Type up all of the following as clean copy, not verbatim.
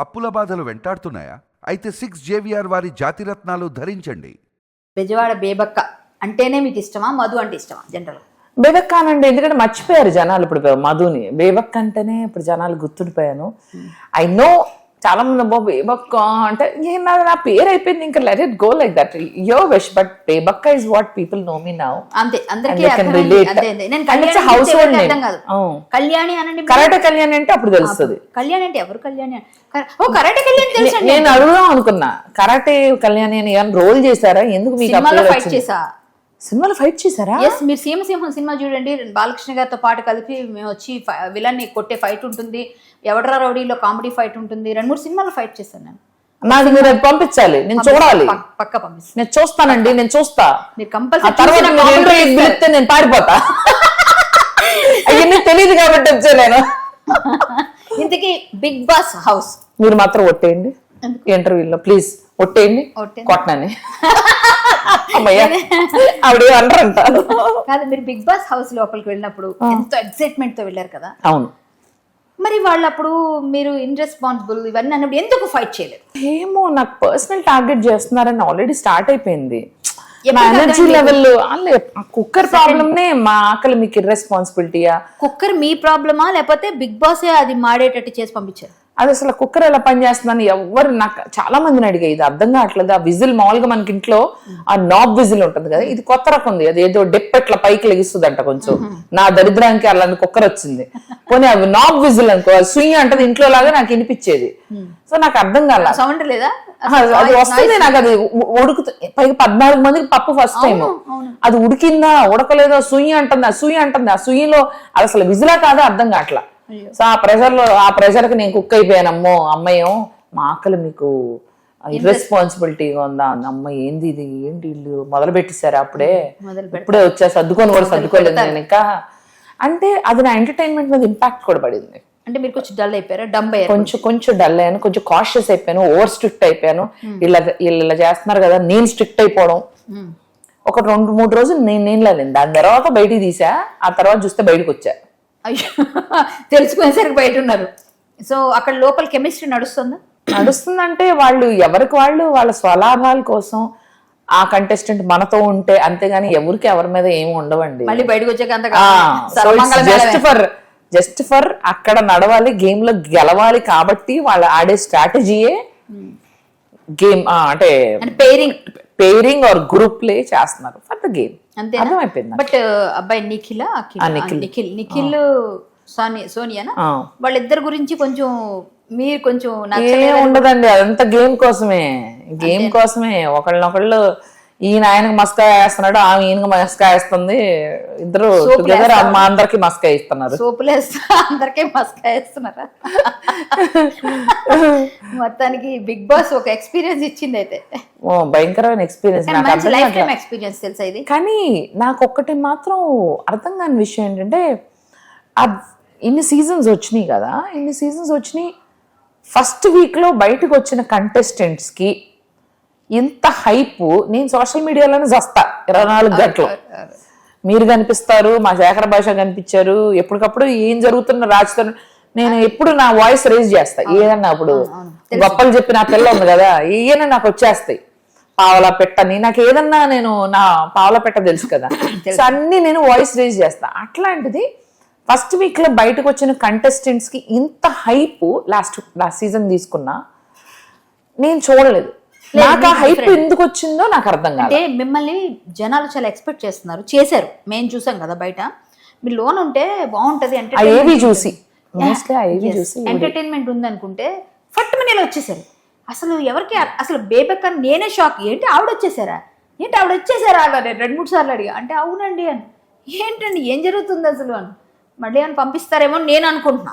అప్పుల బాధలు వెంటాడుతున్నాయా? అయితే 6 JVR వారి జాతిరత్నాలు ధరించండి. బెజవాడ బేబక్క అంటేనే మీకు ఇష్టమా, మధు అంటే ఇష్టమా? జనరల్ బేబక్క అనండి, ఎందుకంటే మర్చిపోయారు జనాలు ఇప్పుడు మధుని. బేబక్క అంటేనే ఇప్పుడు జనాలు గుర్తుండిపోయాను. ఐ నో చాలా మంది అబ్బో బేబక్క అంటే నా పేరు అయిపోయింది, ఇంకా let it go like that your wish. But బేబక్క is what people know me now. అంతే, అందరికీ హౌస్ హోల్డ్ నేమ్. కళ్యాణి అనండి, కరాటే కళ్యాణి అంటే అప్పుడు తెలుస్తుంది. కళ్యాణి అంటే ఎవరు? కళ్యాణి ఓ కరాటే కళ్యాణి తెలుసు. నేను అడుగుదాం అనుకున్నా, కరాటే కళ్యాణి అని ఏమైనా రోల్ చేశారా? ఎందుకు మీకు ఫైట్ చేసా? సినిమాలో ఫైట్ చేశారా? ఎస్, మీరు సీమసింహం సినిమా చూడండి, బాలకృష్ణ గారితో పాటు కలిపి మేము వచ్చి విలన్ ని కొట్టే ఫైట్ ఉంటుంది, ఎవడరా రౌడీలో కామెడీ ఫైట్ ఉంటుంది, 2-3 సినిమాలు ఫైట్ చేశాను నేను. నాకు మీరు అది పంపించాలి, నేను చూడాలి. పక్క పంపిస్తాను, నేను చూస్తానండి, నేను చూస్తా. మీరు కంపల్సరీ తర్వాత నేను పారిపోతా. అవన్నీ తెలియదు కాబట్టి వచ్చా నేను. ఇంతకీ బిగ్ బాస్ హౌస్ మీరు మాత్రం ఒట్టేయండి ఇంటర్వ్యూలో, ప్లీజ్ ఒట్టేయండి. కొట్టనని అమ్మయ్యా ఆవిడ అంటారంట. కాదు, మీరు బిగ్ బాస్ హౌస్ లోపలికి వెళ్ళినప్పుడు ఎంతో ఎక్సైట్మెంట్ తో వెళ్ళారు కదా? అవును. మరి వాళ్ళప్పుడు మీరు ఇన్రెస్పాన్సిబుల్ ఇవన్నీ అన్నప్పుడు ఎందుకు ఫైట్ చేయలేదు? ఏమో, నాకు పర్సనల్ టార్గెట్ చేస్తున్నారని ఆల్రెడీ స్టార్ట్ అయిపోయింది. ఎనర్జీ లెవెల్ కుక్కర్ ప్రాబ్లమ్ నే, మా ఆకలి మీకు ఇర్రెస్పాన్సిబిలిటీయా? కుక్కర్ మీ ప్రాబ్లమా లేకపోతే బిగ్ బాస్ అది మాడేటట్టు చేసి పంపించారు? అది అసలు కుక్కర్ ఎలా పనిచేస్తుందని ఎవరు, నాకు చాలా మందిని అడిగా, ఇది అర్థం కావట్లేదు. ఆ విజిల్ మామూలుగా మనకి ఇంట్లో ఆ నాబ్ విజిల్ ఉంటుంది కదా, ఇది కొత్త రకం ఉంది. అది ఏదో డెప్ ఎట్లా పైకి లెగిస్తుంది అంట. కొంచెం నా దరిద్రానికి అలాంటి కుక్కర్ వచ్చింది. పోనీ అవి నాబ్ విజిల్ అనుకో, స్వింగ్ అంటది ఇంట్లో లాగా నాకు వినిపించేది. సో నాకు అర్థం కాల, సౌండ్ లేదా? అది వస్తుంది నాకు, అది ఉడుకుతుంది. పైగా 14 మందికి పప్పు ఫస్ట్ టైం. అది ఉడికిందా ఉడకలేదో సుయ్యి అంటుంది, ఆ సుయ్యి అంటుంది. ఆ సుయ్యిలో అది అసలు విజిలా కాదా అర్థం కావట్లా. సో ఆ ప్రెషర్ కి నేను కుక్ అయిపోయాను. అమ్మో అమ్మయ్యో, మా ఆకలి మీకు ఇర్రెస్పాన్సిబిలిటీగా ఉందా? అమ్మ ఏంది ఇది, ఏంటి ఇల్లు మొదలు పెట్టేశారు అప్పుడే వచ్చా, సర్దుకొని కూడా సర్దుకోలేదు నేను ఇంకా. అంటే అది నా ఎంటర్టైన్మెంట్ మీద ఇంపాక్ట్ కూడా పడింది. అంటే మీరు కొంచెం డల్ అయిపోయారా? డంబ్ అయ్యారు? కొంచెం డల్ అయ్యాను, కొంచెం కాషియస్ అయిపోయాను, ఓవర్ స్ట్రిక్ట్ అయిపోయాను. ఇలా చేస్తున్నారు కదా, నేను స్ట్రిక్ట్ అయిపోవడం. ఒక 2-3 రోజులు నేను లేదు. దాని తర్వాత బయటికి తీసా, ఆ తర్వాత చూస్తే బయటకు వచ్చా. అయ్యో, తెలుసుకునేసరికి బయట ఉన్నారు. సో అక్కడ లోపల కెమిస్ట్రీ నడుస్తుందంటే వాళ్ళు ఎవరికి వాళ్ళు వాళ్ళ స్వలాభాల కోసం ఆ కంటెస్టెంట్ మనతో ఉంటే, అంతేగాని ఎవరికి ఎవరి మీద ఏమి ఉండవండి. మళ్ళీ బయటకు వచ్చాక జస్ట్ ఫర్ అక్కడ నడవాలి, గేమ్ లో గెలవాలి. కాబట్టి వాళ్ళు ఆడే స్ట్రాటజీయే గేమ్, అంటే పేరింగ్ ఆర్ గ్రూప్ ప్లే చేస్తున్నారు ఫర్ ద గేమ్. అంతే, అర్థమైపోయింది. బట్ అబ్బాయి నిఖిల్ సోనియానా, వాళ్ళిద్దరి గురించి కొంచెం మీరు కొంచెం ఉండదండి. అదంతా గేమ్ కోసమే. ఒకళ్ళనొకళ్ళు, ఈయన ఆయనకు మస్కా వేస్తున్నాడు, ఆమె ఈయనకు మస్కా వేస్తుంది. ఇద్దరు టుగెదర్ మా అందరికి మస్కా ఇస్తున్నారు. అందరికీ మస్కా వేస్తున్నారా? మొత్తానికి బిగ్ బాస్ ఒక ఎక్స్పీరియన్స్ ఇచ్చింది అయితే. భయంకరమైన ఎక్స్పీరియన్స్ తెలుసా ఇది? కానీ నాకు ఒక్కటి మాత్రం అర్థం కాని విషయం ఏంటంటే, ఇన్ని సీజన్స్ వచ్చినాయి కదా, ఫస్ట్ వీక్ లో బయటకు వచ్చిన కంటెస్టెంట్స్ కి ఇంత హైప్. నేను సోషల్ మీడియాలోనే చస్తా 24 గంటలు. మీరు కనిపిస్తారు, మా శేఖర భాష కనిపించారు, ఎప్పటికప్పుడు ఏం జరుగుతున్న రాజుతో నేను ఎప్పుడు నా వాయిస్ రేజ్ చేస్తా. ఏదన్నా అప్పుడు గొప్పలు చెప్పి నా పిల్ల ఉంది కదా, ఏదైనా నాకు వచ్చేస్తాయి. పావలా పెట్టని నాకు ఏదన్నా, నేను నా పావలా పెట్ట తెలుసు కదా, సో అన్ని నేను వాయిస్ రేజ్ చేస్తా. అట్లాంటిది ఫస్ట్ వీక్ లో బయటకు వచ్చిన కంటెస్టెంట్స్ కి ఇంత హైప్ లాస్ట్ సీజన్ తీసుకున్నా నేను చూడలేదు. నాకు ఆ హైప్ ఎందుకు వచ్చిందో నాకు అర్థం కాదు. అంటే మిమ్మల్ని జనాలు చాలా ఎక్స్పెక్ట్ చేశారు. మేము చూసాం కదా బయట, మీరు లోన్ ఉంటే బాగుంటది అంటే ఎంటర్టైన్మెంట్ ఉంది అనుకుంటే ఫట్ మనీలో వచ్చేసారు. అసలు బేబక్క నేనే షాక్. ఏంటి ఆవిడ వచ్చేసారా అలా 2-3 సార్లు అడిగా. అంటే అవునండి అని. ఏంటండి ఏం జరుగుతుంది అసలు అని. మళ్ళీ ఏమైనా పంపిస్తారేమో నేను అనుకుంటున్నా.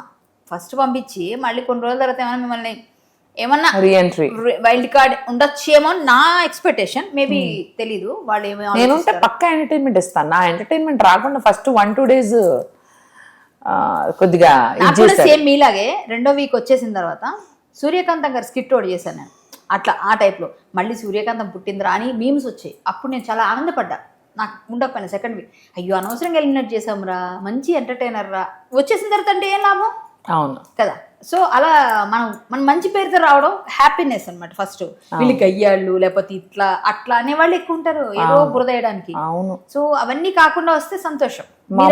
ఫస్ట్ పంపించి మళ్ళీ కొన్ని రోజుల తర్వాత ఏమైనా మిమ్మల్ని ఏమన్నా వైల్డ్ కార్డ్ ఉండొచ్చేమో నా ఎక్స్పెక్టేషన్. మేబీ తెలీదు వాళ్ళు ఏమో. నేనుంటే పక్కా ఎంటర్టైన్మెంట్ ఇస్తాను. నా ఎంటర్టైన్మెంట్ రాకుండా ఫస్ట్ 1-2 days కొద్దిగా సేమ్ మీలాగే 2వ వీక్ వచ్చేసిన తర్వాత సూర్యకాంతం గారు స్కిట్ ఓడి చేశాను నేను. అట్లా ఆ టైప్లో మళ్ళీ సూర్యకాంతం పుట్టిందిరా అని మీమ్స్ వచ్చాయి. అప్పుడు నేను చాలా ఆనందపడ్డా. నాకు ఉండకపోయినా సెకండ్ వీక్, అయ్యో అనవసరంగా ఎలిమినేట్ చేసాంరా, మంచి ఎంటర్టైనర్ రా. వచ్చేసిన తర్వాత అంటే ఏం లాభం? అవును కదా. సో అలా మనం మంచి పేరుతో రావడం హ్యాపీనెస్ అన్నమాట. ఫస్ట్ వీళ్ళకి అయ్యాళ్ళు లేకపోతే ఇట్లా అట్లా అనేవాళ్ళు ఎక్కువ ఉంటారు ఏదో బురదేయడానికి. అవును. సో అవన్నీ కాకుండా వస్తే సంతోషం. మా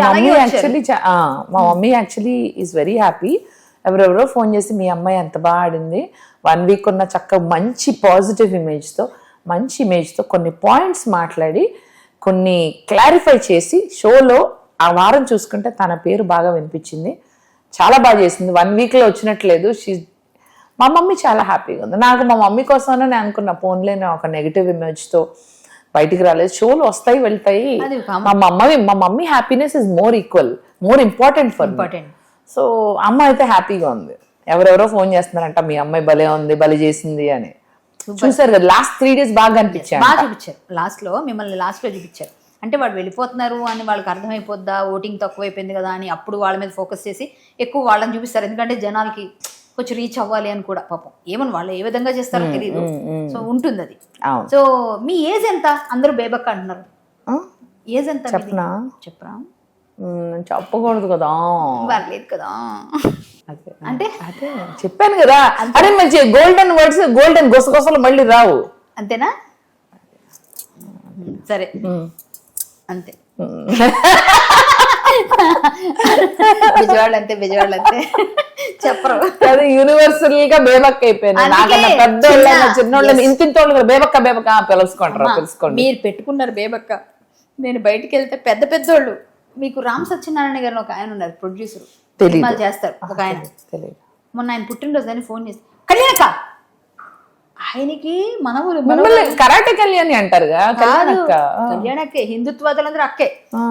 mummy actually is very happy. ఎవరెవరో ఫోన్ చేసి మీ అమ్మాయి ఎంత బాగా ఆడింది, 1 వీక్ ఉన్న చక్కగా మంచి పాజిటివ్ మంచి ఇమేజ్తో కొన్ని పాయింట్స్ మాట్లాడి కొన్ని క్లారిఫై చేసి షోలో ఆ వారం చూసుకుంటే తన పేరు బాగా వినిపించింది. చాలా బాగా చేసింది. 1 వీక్లో వచ్చినట్లేదు. మా మమ్మీ చాలా హ్యాపీగా ఉంది. నాకు మా మమ్మీ కోసమే నేను అనుకున్న ఫోన్లేని ఒక నెగిటివ్ ఇమేజ్తో బయటికి రాలేదు. షోలు వస్తాయి వెళ్తాయి. మా mummy happiness is more important for important. So అమ్మ అయితే హ్యాపీగా ఉంది. ఎవరెవరో ఫోన్ చేస్తున్నారంట మీ అమ్మాయి భలే ఉంది, భలే చేసింది అని. చూసారు కదా లాస్ట్ 3 days బాగా అనిపించారు. బాగా చూపించారు. మిమ్మల్ని లాస్ట్ లో చూపించారు. అంటే వాళ్ళు వెళ్ళిపోతున్నారు అని వాళ్ళకి అర్థమైపోద్దా, ఓటింగ్ తక్కువైపోయింది కదా అని అప్పుడు వాళ్ళ మీద ఫోకస్ చేసి ఎక్కువ వాళ్ళని చూపిస్తారు. ఎందుకంటే జనాలకి కొంచెం రీచ్ అవ్వాలి అని కూడా. పాపం ఏమని వాళ్ళు ఏ విధంగా చేస్తారో తెలియదు. సో ఉంటుంది అది. సో మీ ఏజ్ ఎంత? అందరూ బేబక్క అంటున్నారు. ఏజ్ ఎంత చెప్పరా? చెప్పకూడదు కదా. పర్లేదు కదా. అంటే అదే చెప్పాను కదా. అదే మంచి గోల్డెన్ వర్డ్స్, గోల్డెన్ గొసగొసలు మళ్ళీ రావు. అంతేనా? సరే అంతే. బిజవాళ్ళు అంతే చెప్పరు. అది యూనివర్సల్ గా బేబక్క అయిపోయింది. నాకన్నా పెద్దోళ్ళ చిన్నోళ్ళని ఇంతింతోళ్ళు బేబక్క పిలుచుకోండి. మీరు పెట్టుకున్నారు బేబక్క. నేను బయటికి వెళ్తే పెద్దోళ్ళు. మీకు రామ్ సత్యనారాయణ గారు ఒక ఆయన ఉన్నారు, ప్రొడ్యూసర్, సినిమాలు చేస్తారు ఒక ఆయన. మొన్న ఆయన పుట్టినరోజు అని ఫోన్ చేసి కళ్యాణక్క, ఆయనకి మనవులు కరాటే కళ్యాణి అంటారుగా. కళ్యాణక్కే, హిందుత్వాదులందరూ అక్కే,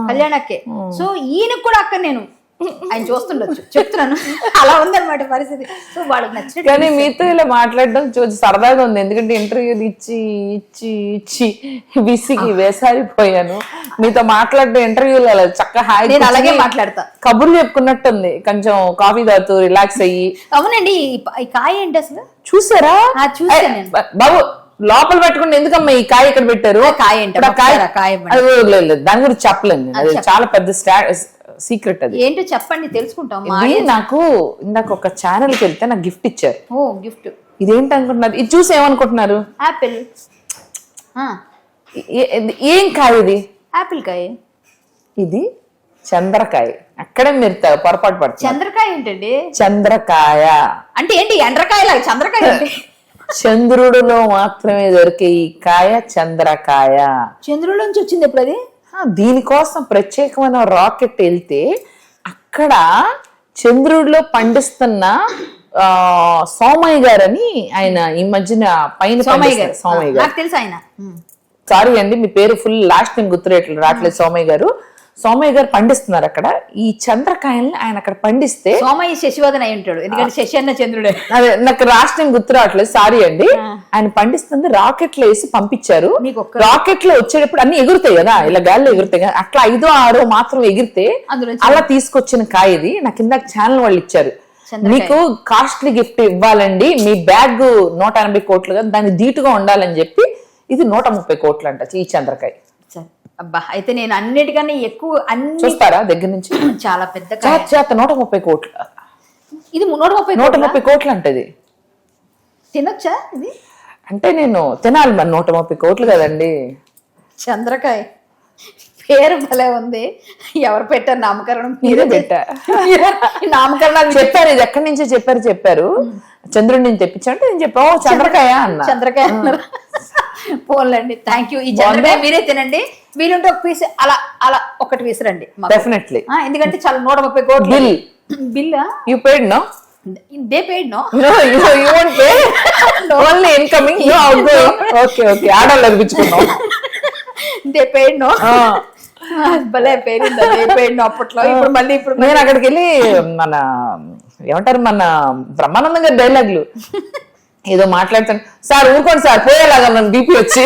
కళ్యాణక్కే. సో ఈయనకు కూడా అక్క. నేను ఆయన చూస్తుండొచ్చు, చెప్తున్నాను. అలా ఉందన్నమాట పరిస్థితి. సో వాళ్ళకి నచ్చిన. కానీ మీతో ఇలా మాట్లాడడం చూసి సరదాగా ఉంది. ఎందుకంటే ఇంటర్వ్యూలు ఇచ్చి విసిగి వేసారిపోయాను. మీతో మాట్లాడడం ఇంటర్వ్యూలు అలా చక్కగా హాయి, నేను అలాగే మాట్లాడతా. కబుర్లు చెప్పుకున్నట్టుంది. కొంచెం కాఫీ తాగుతూ రిలాక్స్ అయ్యి. అవునండి. ఈ కాయ ఏంటి అసలు చూసారా? చూసాను బాబు. లోపల పెట్టుకుని ఎందుకమ్మా ఈ కాయ ఇక్కడ పెట్టారు? కాయ ఏంటి? దాని గురించి చెప్పలేదు. అది చాలా పెద్ద సీక్రెట్. అది ఏంటో చెప్పండి, తెలుసుకుంటాం. నాకు ఇందాక ఒక ఛానల్కి వెళ్తే నాకు గిఫ్ట్ ఇచ్చారు. ఓ గిఫ్ట్. ఇదేంటి అనుకుంటున్నారు? ఇది చూసి ఏమనుకుంటున్నారు? యాపిల్. ఏం కాయ ఇది? యాపిల్ కాయ. ఇది చంద్రకాయ. అక్కడే మీరు పొరపాటు పడుతుంది. చంద్రకాయ ఏంటండి? చంద్రకాయ అంటే ఏంటి? ఎండ్రకాయ చంద్రకాయ. చంద్రుడిలో మాత్రమే దొరికే ఈ కాయ చంద్రకాయ. చంద్రుడి నుంచి వచ్చింది ఎప్పుడు అది? దీనికోసం ప్రత్యేకమైన రాకెట్ వెళ్తే అక్కడ చంద్రుడిలో పండిస్తున్న సోమయ్య గారు అని ఆయన ఈ మధ్యన పైన సోమయ్య గారు తెలుసు. ఆయన సారీ అండి మీ పేరు ఫుల్ లాస్ట్ నేను రావట్లేదు. సోమయ్య గారు పండిస్తున్నారు అక్కడ ఈ చంద్రకాయల్ని. ఆయన అక్కడ పండిస్తే సోమయ్య శశివర్ధన్ అయి ఉంటాడు, ఎందుకంటే శశి అన్న చంద్రుడే. అదే నాకు రాష్ట్రం గుర్తు రావట్లేదు, సారీ అండి. ఆయన పండిస్తుంది రాకెట్లో వేసి పంపించారు. రాకెట్ లో వచ్చేటప్పుడు అన్ని ఎగురుతాయి కదా, ఇలా గాల్లో ఎగురుతాయి కదా, అట్లా 5 6 మాత్రం ఎగిరితే అలా తీసుకొచ్చిన కాయ ఇది. నాకు ఇందాక ఛానల్ వాళ్ళు ఇచ్చారు. మీకు కాస్ట్లీ గిఫ్ట్ ఇవ్వాలండి, మీ బ్యాగ్ 180 కోట్లు కదా, దాన్ని ధీటుగా ఉండాలని చెప్పి ఇది 130 కోట్లు అంట ఈ చంద్రకాయ. అబ్బా, అయితే నేను అన్నిటికన్నా ఎక్కువ చూస్తారా దగ్గర నుంచి? చాలా పెద్ద 130 కోట్లు. ఇది 130 కోట్లు అంటది. తినొచ్చా ఇది? అంటే నేను తినాలి మరి. 130 కోట్లు కదండి. చంద్రకాయ పేరు భలే ఉంది. ఎవరు పెట్టారు నామకరణం? మీరే పెట్టారు. నామకరణాలు చెప్పారు. ఇది ఎక్కడి నుంచో చెప్పారు. చంద్రుడి నుంచి తెప్పించంటే నేను చెప్పా చంద్రకాయ అన్న. చంద్రకాయ అన్నారు. పోన్లండి, థ్యాంక్ యూ. ఈ చంద్రకాయ మీరే తినండి. వీలుంటే ఒక పీస్ అలా ఒకటి విసరండి. డెఫినెట్లీ. ఎందుకంటే చాలా 130 కోట్లు bill. You paid no? They paid, no? No, you won't pay. Only incoming, no outgoing. Okay. ఆర్డర్లు అనిపించుకున్నాం. They paid, no? భలే పేరింది. They paid, no అప్పట్లో. ఇప్పుడు నేను అక్కడికి వెళ్ళి మన ఏమంటారు మన బ్రహ్మానందం గారి డైలాగులు ఏదో మాట్లాడుతాను. సార్ ఊరుకోండి సార్, పోయేలాగా నన్ను బీపీ వచ్చి